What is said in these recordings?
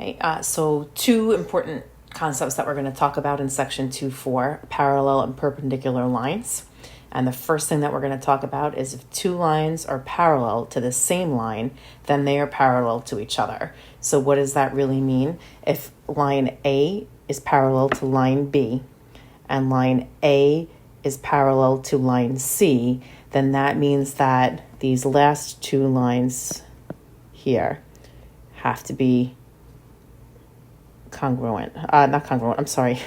Okay, so two important concepts that we're going to talk about in section 2.4, parallel and perpendicular lines. And the first thing that we're going to talk about is if two lines are parallel to the same line, then they are parallel to each other. So what does that really mean? If line A is parallel to line B and line A is parallel to line C, then that means that these last two lines here have to be congruent. Not congruent, I'm sorry.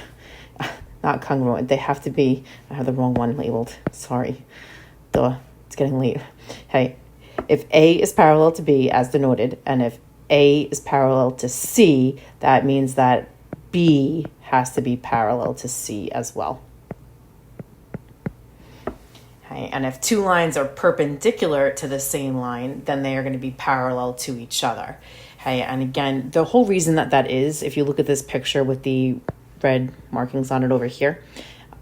Not congruent. They have to be, I have the wrong one labeled. Sorry. Duh, it's getting late. Hey, if A is parallel to B, as denoted, and if A is parallel to C, that means that B has to be parallel to C as well. Okay, and if two lines are perpendicular to the same line, then they are going to be parallel to each other. Okay, and again, the whole reason that is, if you look at this picture with the red markings on it over here,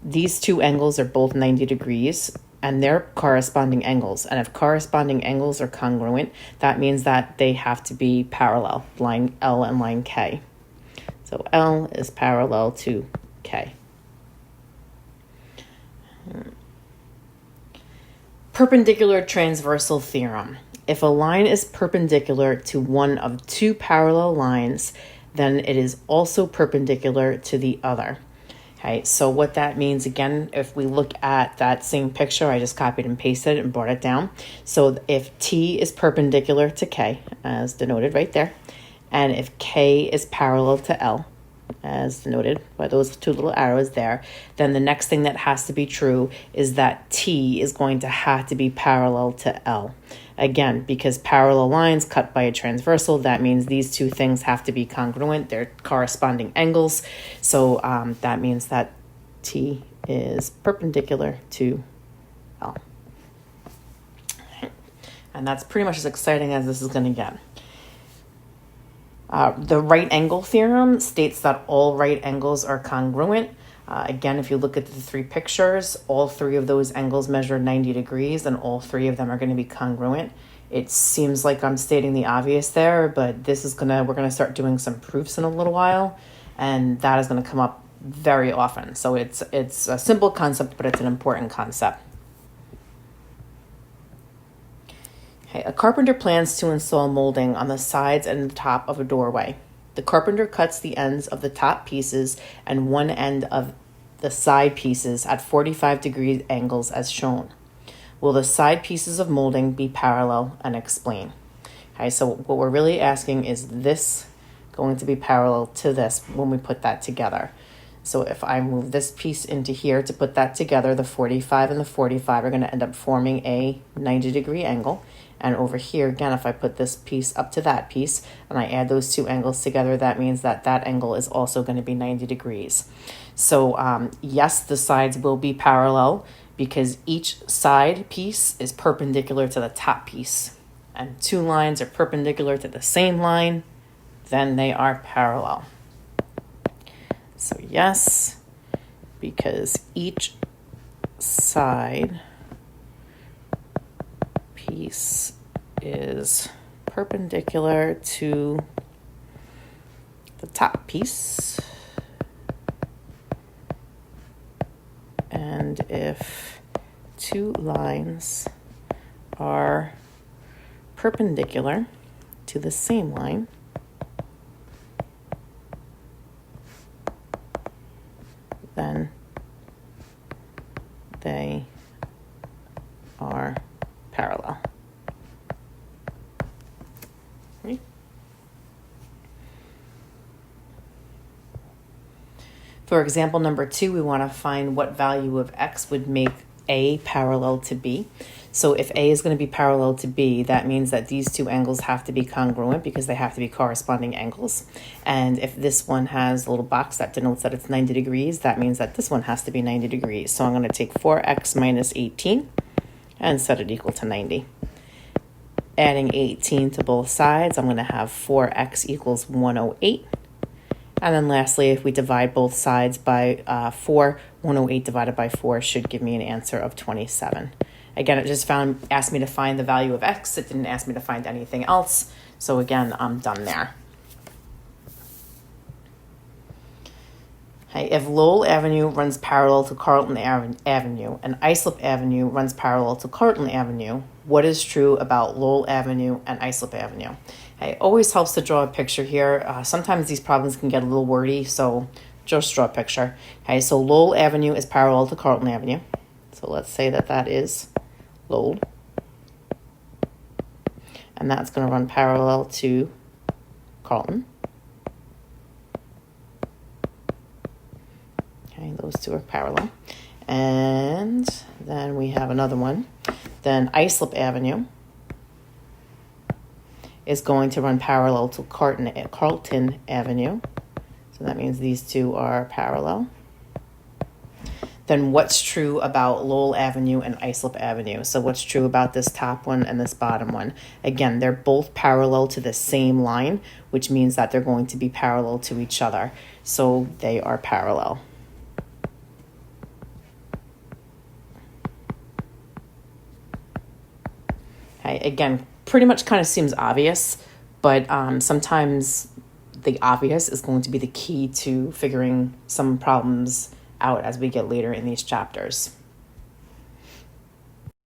these two angles are both 90 degrees and they're corresponding angles. And if corresponding angles are congruent, that means that they have to be parallel, line L and line K. So L is parallel to K. Perpendicular transversal theorem. If a line is perpendicular to one of two parallel lines, then it is also perpendicular to the other. Okay, so what that means, again, if we look at that same picture, I just copied and pasted it and brought it down. So if T is perpendicular to K, as denoted right there, and if K is parallel to L, as denoted by those two little arrows there, then the next thing that has to be true is that T is going to have to be parallel to L. Again, because parallel lines cut by a transversal, that means these two things have to be congruent. They're corresponding angles. So that means that T is perpendicular to L. And that's pretty much as exciting as this is going to get. The right angle theorem states that all right angles are congruent. Again, if you look at the three pictures, all three of those angles measure 90 degrees and all three of them are going to be congruent. It seems like I'm stating the obvious there, but we're going to start doing some proofs in a little while, and that is going to come up very often. So it's a simple concept, but it's an important concept. Okay, a carpenter plans to install molding on the sides and the top of a doorway. The carpenter cuts the ends of the top pieces and one end of the side pieces at 45-degree angles as shown. Will the side pieces of molding be parallel, and explain? Okay, so what we're really asking is this going to be parallel to this when we put that together. So if I move this piece into here to put that together, the 45 and the 45 are going to end up forming a 90-degree angle. And over here, again, if I put this piece up to that piece and I add those two angles together, that means that that angle is also going to be 90 degrees. So yes, the sides will be parallel because each side piece is perpendicular to the top piece. And two lines are perpendicular to the same line, then they are parallel. So yes, because each side piece is perpendicular to the top piece. And if two lines are perpendicular to the same line, then they are parallel. Okay. For example number 2, we want to find what value of x would make A parallel to B. So if A is going to be parallel to B, that means that these two angles have to be congruent because they have to be corresponding angles. And if this one has a little box that denotes that it's 90 degrees, that means that this one has to be 90 degrees. So I'm going to take 4x minus 18 and set it equal to 90. Adding 18 to both sides, I'm going to have 4x equals 108. And then lastly, if we divide both sides by 4, 108 divided by 4 should give me an answer of 27. Again, it just asked me to find the value of x. It didn't ask me to find anything else. So again, I'm done there. Okay, if Lowell Avenue runs parallel to Carlton Avenue and Islip Avenue runs parallel to Carlton Avenue, what is true about Lowell Avenue and Islip Avenue? Okay, it always helps to draw a picture here. Sometimes these problems can get a little wordy, so just draw a picture. Okay, so Lowell Avenue is parallel to Carlton Avenue. So let's say that that is Lowell. And that's going to run parallel to Carlton. Okay, those two are parallel. And then we have another one. Then Islip Avenue is going to run parallel to Carlton Avenue. So that means these two are parallel. Then what's true about Lowell Avenue and Islip Avenue? So what's true about this top one and this bottom one? Again, they're both parallel to the same line, which means that they're going to be parallel to each other. So they are parallel. Okay, again, pretty much kind of seems obvious, but sometimes the obvious is going to be the key to figuring some problems out as we get later in these chapters.